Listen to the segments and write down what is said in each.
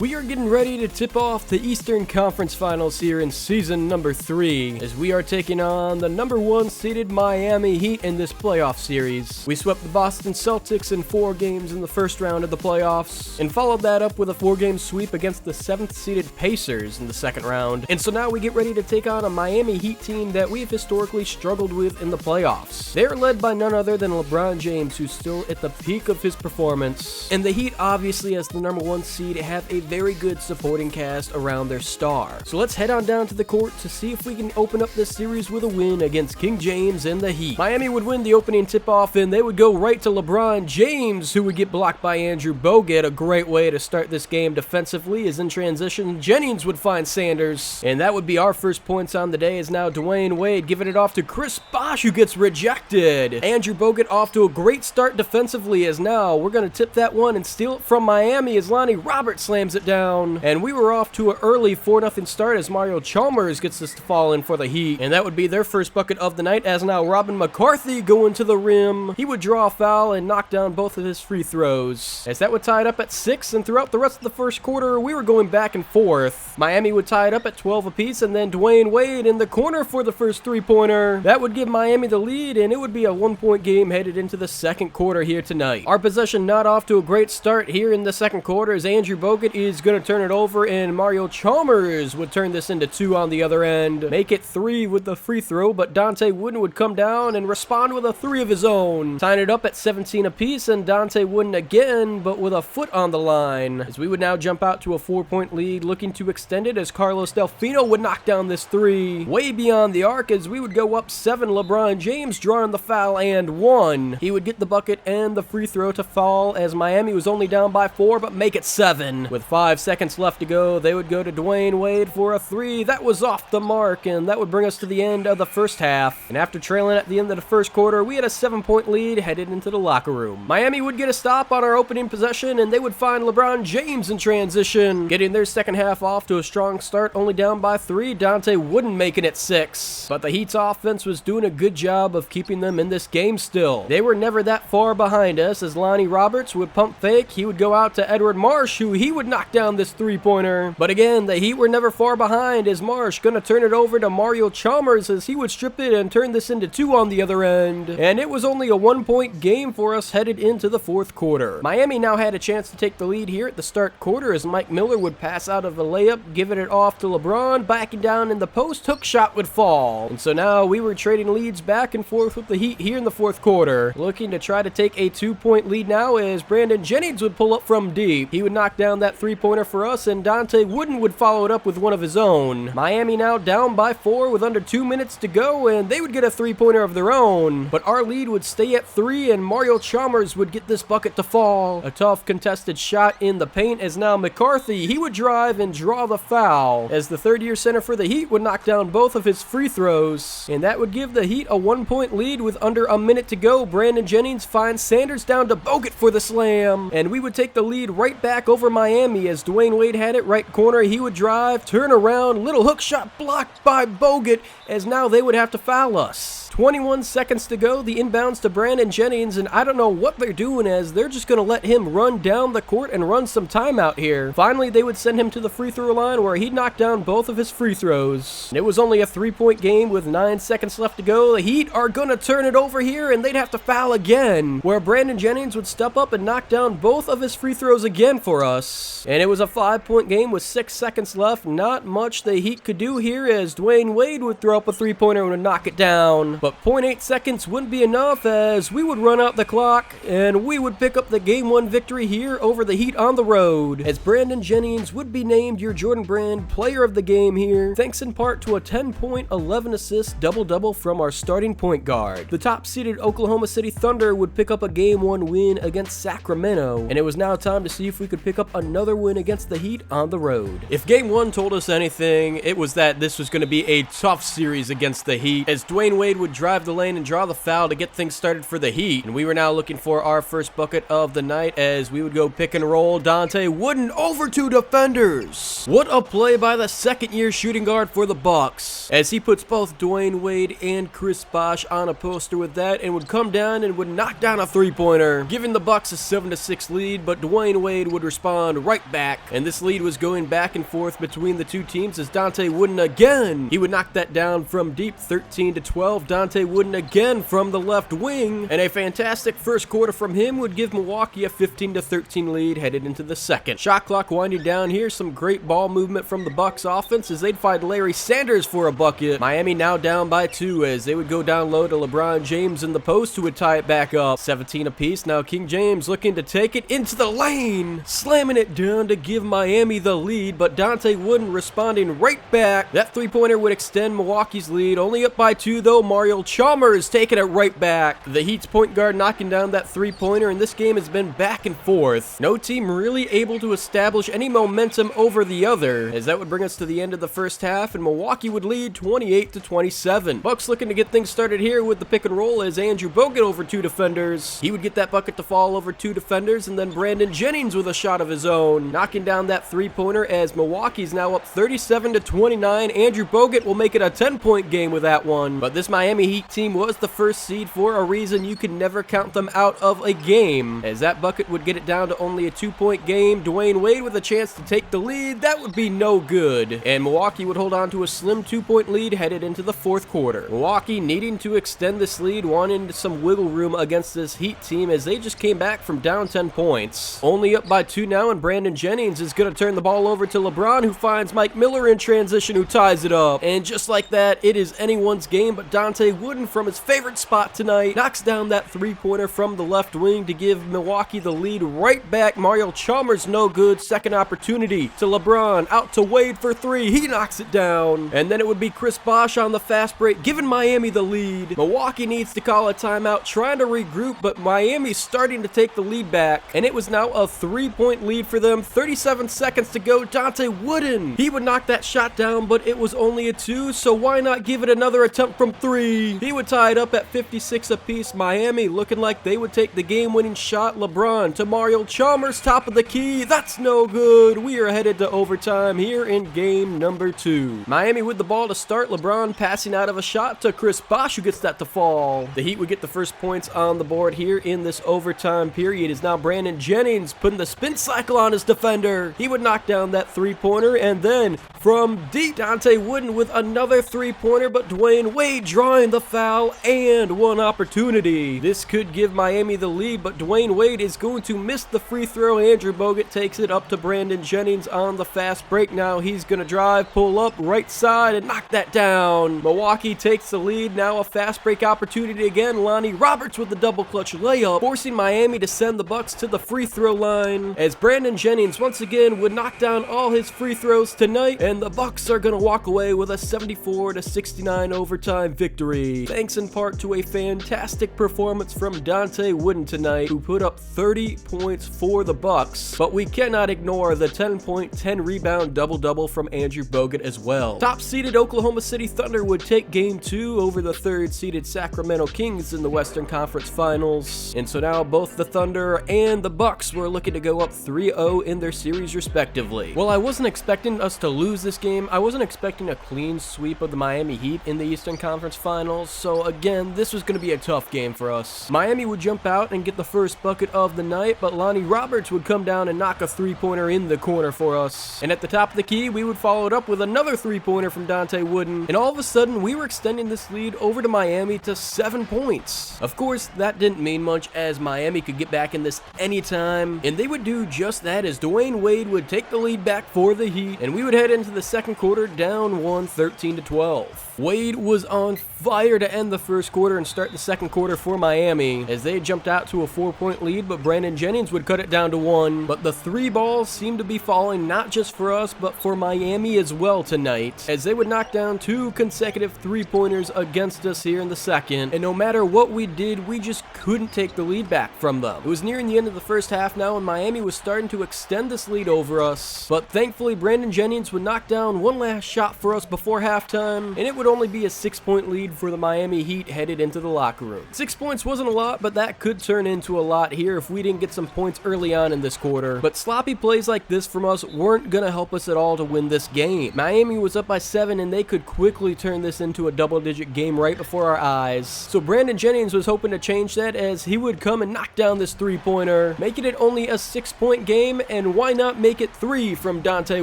We are getting ready to tip off the Eastern Conference Finals here in season number 3, as we are taking on the number 1 seeded Miami Heat in this playoff series. We swept the Boston Celtics in 4 games in the first round of the playoffs, and followed that up with a 4-game sweep against the 7th seeded Pacers in the second round. And so now we get ready to take on a Miami Heat team that we've historically struggled with in the playoffs. They're led by none other than LeBron James, who's still at the peak of his performance, and the Heat, obviously as the number 1 seed, have a very good supporting cast around their star. So let's head on down to the court to see if we can open up this series with a win against King James and the Heat. Miami would win the opening tip-off, and they would go right to LeBron James, who would get blocked by Andrew Bogut. A great way to start this game defensively, as in transition, Jennings would find Sanders, and that would be our first points on the day, as now Dwayne Wade giving it off to Chris Bosh, who gets rejected. Andrew Bogut off to a great start defensively, as now we're going to tip that one and steal it from Miami as Lonnie Roberts slams it down. And we were off to an early 4-0 start as Mario Chalmers gets this to fall in for the Heat. And that would be their first bucket of the night, as now Robin McCarthy going to the rim. He would draw a foul and knock down both of his free throws, as that would tie it up at 6, and throughout the rest of the first quarter, we were going back and forth. Miami would tie it up at 12 apiece, and then Dwayne Wade in the corner for the first 3-pointer. That would give Miami the lead, and it would be a 1-point game headed into the second quarter here tonight. Our possession not off to a great start here in the second quarter, as Andrew Bogut is going to turn it over, and Mario Chalmers would turn this into 2 on the other end, make it 3 with the free throw, but Dante Wooden would come down and respond with a 3 of his own, tying it up at 17 apiece, and Dante Wooden again, but with a foot on the line, as we would now jump out to a 4-point lead, looking to extend it, as Carlos Delfino would knock down this 3 way beyond the arc, as we would go up 7. LeBron James drawing the foul and 1. He would get the bucket and the free throw to fall, as Miami was only down by 4, but make it 7. With 5 seconds left to go, they would go to Dwayne Wade for a 3. That was off the mark, and that would bring us to the end of the first half. And after trailing at the end of the first quarter, we had a 7-point lead headed into the locker room. Miami would get a stop on our opening possession, and they would find LeBron James in transition, getting their second half off to a strong start, only down by 3. Dante Wooden making it 6. But the Heat's offense was doing a good job of keeping them in this game still. They were never that far behind us, as Lonnie Roberts would pump fake. He would go out to Edward Marsh, who he would knock down this 3-pointer. But again, the Heat were never far behind, as Marsh gonna turn it over to Mario Chalmers, as he would strip it and turn this into 2 on the other end. And it was only a 1-point game for us headed into the fourth quarter. Miami now had a chance to take the lead here at the start quarter, as Mike Miller would pass out of a layup, giving it off to LeBron, backing down in the post, hook shot would fall. And so now we were trading leads back and forth with the Heat here in the fourth quarter, looking to try to take a 2-point lead now, as Brandon Jennings would pull up from deep. He would knock down that 3-pointer for us, and Dante Wooden would follow it up with one of his own. Miami now down by 4 with under 2 minutes to go, and they would get a 3-pointer of their own. But our lead would stay at 3, and Mario Chalmers would get this bucket to fall. A tough contested shot in the paint, as now McCarthy, he would drive and draw the foul, as the third-year center for the Heat would knock down both of his free throws. And that would give the Heat a 1-point lead with under a minute to go. Brandon Jennings finds Sanders down to Bogut for the slam, and we would take the lead right back over Miami, as Dwayne Wade had it right corner. He would drive, turn around, little hook shot blocked by Bogut, as now they would have to foul us. 21 seconds to go, the inbounds to Brandon Jennings, and I don't know what they're doing, as they're just going to let him run down the court and run some timeout here. Finally, they would send him to the free throw line, where he'd knock down both of his free throws. And it was only a 3-point game with 9 seconds left to go. The Heat are going to turn it over here, and they'd have to foul again, where Brandon Jennings would step up and knock down both of his free throws again for us. And it was a 5-point game with 6 seconds left. Not much the Heat could do here, as Dwayne Wade would throw up a 3-pointer and would knock it down. But 0.8 seconds wouldn't be enough, as we would run out the clock, and we would pick up the Game 1 victory here over the Heat on the road, as Brandon Jennings would be named your Jordan Brand Player of the Game here, thanks in part to a 10-point, 11-assist double-double from our starting point guard. The top-seeded Oklahoma City Thunder would pick up a Game 1 win against Sacramento, and it was now time to see if we could pick up another win against the Heat on the road. If Game 1 told us anything, it was that this was going to be a tough series against the Heat, as Dwayne Wade would would drive the lane and draw the foul to get things started for the Heat. And we were now looking for our first bucket of the night as we would go pick and roll. Dante Wooden over 2 defenders. What a play by the second-year shooting guard for the Bucks, as he puts both Dwayne Wade and Chris Bosh on a poster with that and would come down and would knock down a three-pointer, giving the Bucks a 7-6 lead, but Dwayne Wade would respond right back. And this lead was going back and forth between the two teams as Dante Wooden again, he would knock that down from deep, 13-12. Dante Wooden again from the left wing, and a fantastic first quarter from him would give Milwaukee a 15-13 lead headed into the second. Shot clock winding down here, some great ball movement from the Bucks offense as they'd find Larry Sanders for a bucket. Miami now down by 2 as they would go down low to LeBron James in the post, who would tie it back up. 17 apiece. Now King James looking to take it into the lane, slamming it down to give Miami the lead, but Dante Wooden responding right back. That three-pointer would extend Milwaukee's lead, only up by 2 though. Mario Chalmers taking it right back. The Heat's point guard knocking down that three-pointer, and this game has been back and forth. No team really able to establish any momentum over the other, as that would bring us to the end of the first half, and Milwaukee would lead 28-27. Bucks looking to get things started here with the pick and roll as Andrew Bogut over 2 defenders. He would get that bucket to fall over 2 defenders, and then Brandon Jennings with a shot of his own, knocking down that three-pointer as Milwaukee's now up 37-29. Andrew Bogut will make it a 10-point game with that one, but this Miami Heat team was the first seed for a reason. You can never count them out of a game, as that bucket would get it down to only a 2-point game. Dwayne Wade with a chance to take the lead, that would be no good, and Milwaukee would hold on to a slim 2-point lead headed into the fourth quarter. Milwaukee needing to extend this lead, wanting some wiggle room against this Heat team as they just came back from down 10 points. Only up by 2 now, and Brandon Jennings is going to turn the ball over to LeBron, who finds Mike Miller in transition, who ties it up. And just like that, it is anyone's game, but Dante Wooden from his favorite spot tonight knocks down that three-pointer from the left wing to give Milwaukee the lead right back. Mario Chalmers no good. Second opportunity to LeBron, out to Wade for 3. He knocks it down. And then it would be Chris Bosh on the fast break, giving Miami the lead. Milwaukee needs to call a timeout, trying to regroup, but Miami's starting to take the lead back, and it was now a 3-point lead for them. 37 seconds to go. Dante Wooden, he would knock that shot down, but it was only a 2, so why not give it another attempt from 3? He would tie it up at 56 apiece. Miami looking like they would take the game-winning shot. LeBron to Mario Chalmers, top of the key. That's no good. We are headed to overtime here in game number 2. Miami with the ball to start. LeBron passing out of a shot to Chris Bosh, who gets that to fall. The Heat would get the first points on the board here in this overtime period. Is now Brandon Jennings putting the spin cycle on his defender. He would knock down that three-pointer, and then from deep, Dante Wooden with another three-pointer, but Dwayne Wade drawing the foul and one opportunity. This could give Miami the lead, but Dwayne Wade is going to miss the free throw. Andrew Bogut takes it up to Brandon Jennings on the fast break. Now he's going to drive, pull up, right side, and knock that down. Milwaukee takes the lead. Now a fast break opportunity again. Lonnie Roberts with the double clutch layup, forcing Miami to send the Bucks to the free throw line, as Brandon Jennings once again would knock down all his free throws tonight, and the Bucks are going to walk away with a 74-69 overtime victory, thanks in part to a fantastic performance from Dante Wooden tonight, who put up 30 points for the Bucks. But we cannot ignore the 10-point, 10-rebound double-double from Andrew Bogut as well. Top-seeded Oklahoma City Thunder would take Game 2 over the third-seeded Sacramento Kings in the Western Conference Finals, and so now both the Thunder and the Bucks were looking to go up 3-0 in their series respectively. Well, I wasn't expecting us to lose this game. I wasn't expecting a clean sweep of the Miami Heat in the Eastern Conference Finals, so again, this was going to be a tough game for us. Miami would jump out and get the first bucket of the night, but Lonnie Roberts would come down and knock a three-pointer in the corner for us. And at the top of the key, we would follow it up with another three-pointer from Dante Wooden, and all of a sudden, we were extending this lead over to Miami to 7 points. Of course, that didn't mean much, as Miami could get back in this anytime, and they would do just that as Dwayne Wade would take the lead back for the Heat, and we would head into the second quarter down 1, 13-12. Wade was on fire to end the first quarter and start the second quarter for Miami, as they jumped out to a 4-point lead, but Brandon Jennings would cut it down to 1. But the three balls seemed to be falling not just for us, but for Miami as well tonight, as they would knock down 2 consecutive three-pointers against us here in the second, and no matter what we did, we just couldn't take the lead back from them. It was nearing the end of the first half now, and Miami was starting to extend this lead over us, but thankfully Brandon Jennings would knock down one last shot for us before halftime, and it would only be a 6-point lead for the Miami Heat headed into the locker room. 6 points wasn't a lot, but that could turn into a lot here if we didn't get some points early on in this quarter. But sloppy plays like this from us weren't going to help us at all to win this game. Miami was up by 7 and they could quickly turn this into a double-digit game right before our eyes. So Brandon Jennings was hoping to change that as he would come and knock down this three-pointer, making it only a 6-point game, and why not make it 3 from Dante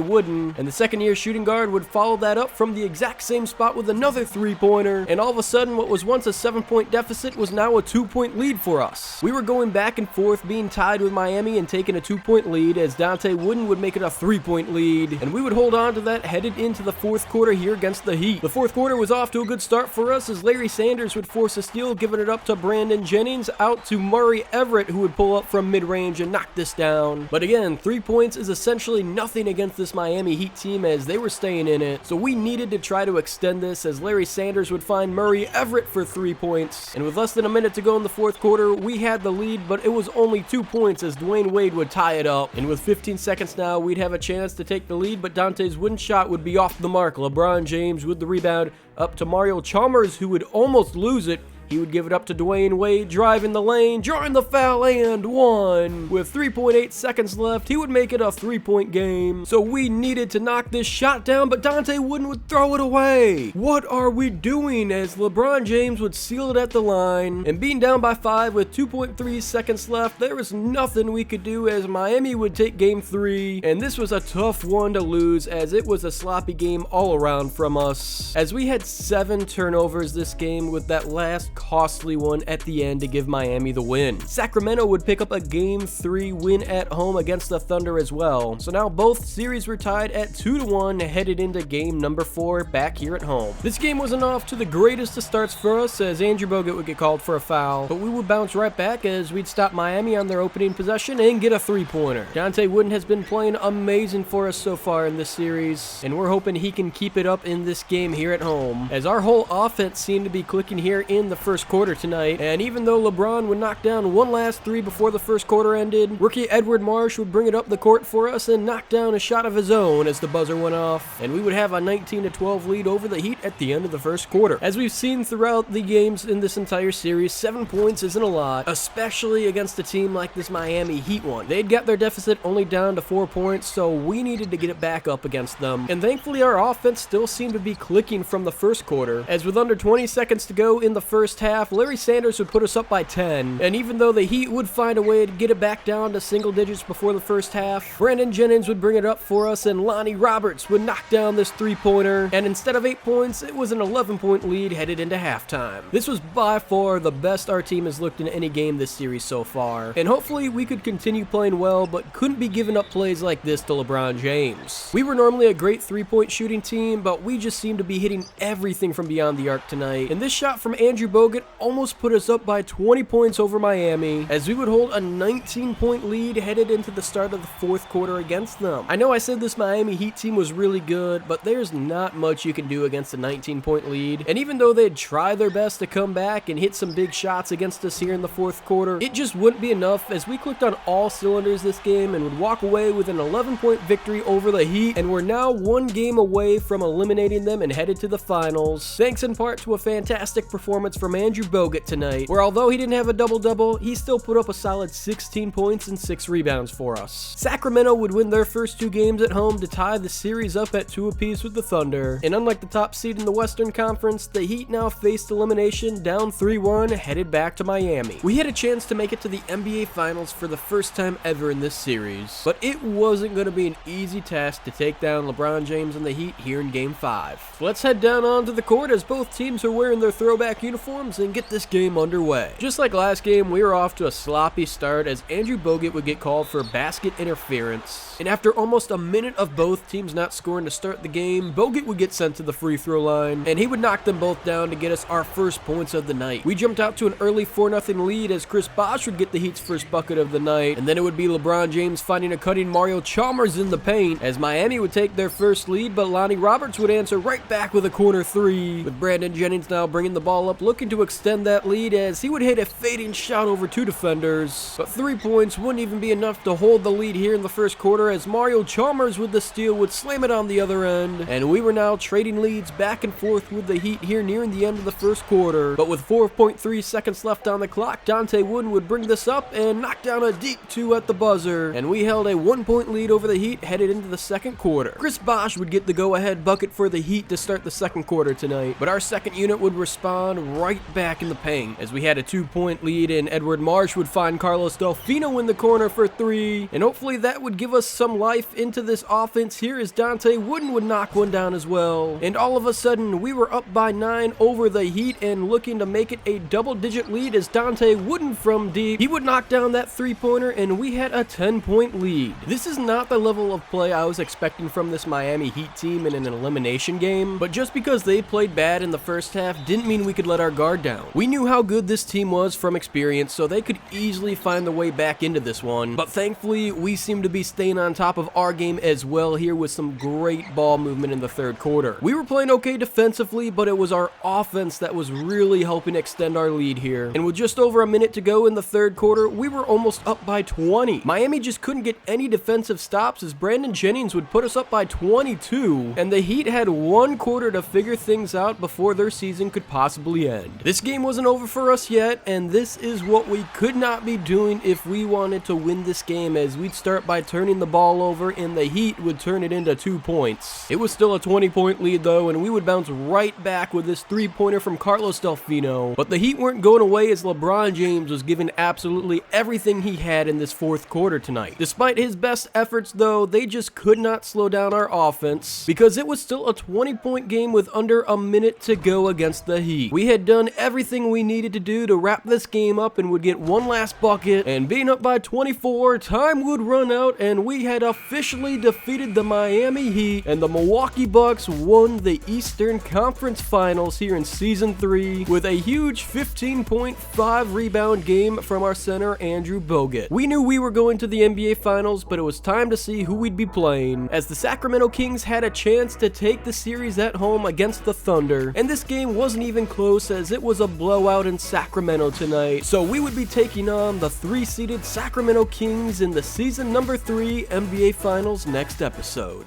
Wooden? And the second-year shooting guard would follow that up from the exact same spot with another three-pointer, and all of a sudden what was once a 7-point deficit was now a 2-point lead for us. We were going back and forth, being tied with Miami and taking a 2-point lead as Dante Wooden would make it a 3-point lead, and we would hold on to that headed into the fourth quarter here against the Heat. The fourth quarter was off to a good start for us as Larry Sanders would force a steal, giving it up to Brandon Jennings, out to Murray Everett, who would pull up from mid-range and knock this down. But again, 3 points is essentially nothing against this Miami Heat team as they were staying in it, so we needed to try to extend this as Larry Sanders would find Murray Everett for 3 points, and with less than a minute to go in the fourth quarter, we had the lead, but it was only 2 points as Dwayne Wade would tie it up, and with 15 seconds now, we'd have a chance to take the lead, but Dante's wooden shot would be off the mark. LeBron James with the rebound up to Mario Chalmers, who would almost lose it. He would give it up to Dwayne Wade, driving the lane, drawing the foul, and one. With 3.8 seconds left, he would make it a 3-point game. So we needed to knock this shot down, but Dante Wooden would throw it away. What are we doing? As LeBron James would seal it at the line, and being down by 5 with 2.3 seconds left, there was nothing we could do as Miami would take game 3, and this was a tough one to lose as it was a sloppy game all around from us. As we had 7 turnovers this game with that last costly one at the end to give Miami the win. Sacramento would pick up a game 3 win at home against the Thunder as well. So now both series were tied at 2-1 headed into game number 4 back here at home. This game wasn't off to the greatest of starts for us as Andrew Bogut would get called for a foul, but we would bounce right back as we'd stop Miami on their opening possession and get a 3-pointer. Dante Wooden has been playing amazing for us so far in this series, and we're hoping he can keep it up in this game here at home as our whole offense seemed to be clicking here in the first quarter tonight, and even though LeBron would knock down one last 3 before the first quarter ended, rookie Edward Marsh would bring it up the court for us and knock down a shot of his own as the buzzer went off, and we would have a 19-12 lead over the Heat at the end of the first quarter. As we've seen throughout the games in this entire series, 7 points isn't a lot, especially against a team like this Miami Heat one. They'd got their deficit only down to 4 points, so we needed to get it back up against them, and thankfully our offense still seemed to be clicking from the first quarter, as with under 20 seconds to go in the first half, Larry Sanders would put us up by 10, and even though the Heat would find a way to get it back down to single digits before the first half, Brandon Jennings would bring it up for us and Lonnie Roberts would knock down this 3-pointer, and instead of 8 points, it was an 11-point lead headed into halftime. This was by far the best our team has looked in any game this series so far, and hopefully we could continue playing well, but couldn't be giving up plays like this to LeBron James. We were normally a great 3-point shooting team, but we just seemed to be hitting everything from beyond the arc tonight, and this shot from Andrew Bogut almost put us up by 20 points over Miami as we would hold a 19-point lead headed into the start of the fourth quarter against them. I know I said this Miami Heat team was really good, but there's not much you can do against a 19-point lead, and even though they'd try their best to come back and hit some big shots against us here in the fourth quarter, it just wouldn't be enough as we clicked on all cylinders this game and would walk away with an 11-point victory over the Heat, and we're now 1 game away from eliminating them and headed to the finals, thanks in part to a fantastic performance from Andrew Bogut tonight, where although he didn't have a double-double, he still put up a solid 16 points and 6 rebounds for us. Sacramento would win their first 2 games at home to tie the series up at 2 apiece with the Thunder, and unlike the top seed in the Western Conference, the Heat now faced elimination down 3-1 headed back to Miami. We had a chance to make it to the NBA Finals for the first time ever in this series, but it wasn't going to be an easy task to take down LeBron James and the Heat here in Game 5. Let's head down onto the court as both teams are wearing their throwback uniforms and get this game underway. Just like last game, we were off to a sloppy start as Andrew Bogut would get called for basket interference, and after almost a minute of both teams not scoring to start the game, Bogut would get sent to the free throw line, and he would knock them both down to get us our first points of the night. We jumped out to an early 4-0 lead as Chris Bosh would get the Heat's first bucket of the night, and then it would be LeBron James finding a cutting Mario Chalmers in the paint as Miami would take their first lead, but Lonnie Roberts would answer right back with a corner 3, with Brandon Jennings now bringing the ball up looking looking to extend that lead as he would hit a fading shot over 2 defenders. But 3 points wouldn't even be enough to hold the lead here in the first quarter as Mario Chalmers with the steal would slam it on the other end. And we were now trading leads back and forth with the Heat here nearing the end of the first quarter. But with 4.3 seconds left on the clock, Dante Wooden would bring this up and knock down a deep 2 at the buzzer. And we held a 1-point lead over the Heat headed into the second quarter. Chris Bosh would get the go-ahead bucket for the Heat to start the second quarter tonight. But our second unit would respond right back in the paint as we had a 2-point lead and Edward Marsh would find Carlos Delfino in the corner for 3. And hopefully that would give us some life into this offense here as Dante Wooden would knock one down as well. And all of a sudden we were up by 9 over the Heat and looking to make it a double-digit lead as Dante Wooden from deep. He would knock down that 3-pointer and we had a 10-point lead. This is not the level of play I was expecting from this Miami Heat team in an elimination game, but just because they played bad in the first half didn't mean we could let our guard down. We knew how good this team was from experience, so they could easily find their way back into this one, but thankfully we seem to be staying on top of our game as well here with some great ball movement in the third quarter. We were playing okay defensively, but it was our offense that was really helping extend our lead here. And with just over a minute to go in the third quarter, we were almost up by 20. Miami just couldn't get any defensive stops as Brandon Jennings would put us up by 22, and the Heat had 1 quarter to figure things out before their season could possibly end. This game wasn't over for us yet, and this is what we could not be doing if we wanted to win this game, as we'd start by turning the ball over and the Heat would turn it into 2 points. It was still a 20-point lead though, and we would bounce right back with this 3-pointer from Carlos Delfino. But the Heat weren't going away as LeBron James was giving absolutely everything he had in this fourth quarter tonight. Despite his best efforts though, they just could not slow down our offense because it was still a 20-point game with under a minute to go against the Heat. We had done everything we needed to do to wrap this game up and would get one last bucket, and being up by 24, time would run out and we had officially defeated the Miami Heat, and the Milwaukee Bucks won the Eastern Conference Finals here in Season 3 with a huge 15.5 rebound game from our center Andrew Bogut. We knew we were going to the NBA Finals, but it was time to see who we'd be playing, as the Sacramento Kings had a chance to take the series at home against the Thunder, and this game wasn't even close as it was a blowout in Sacramento tonight. So we would be taking on the 3-seeded Sacramento Kings in the Season number 3 NBA Finals next episode.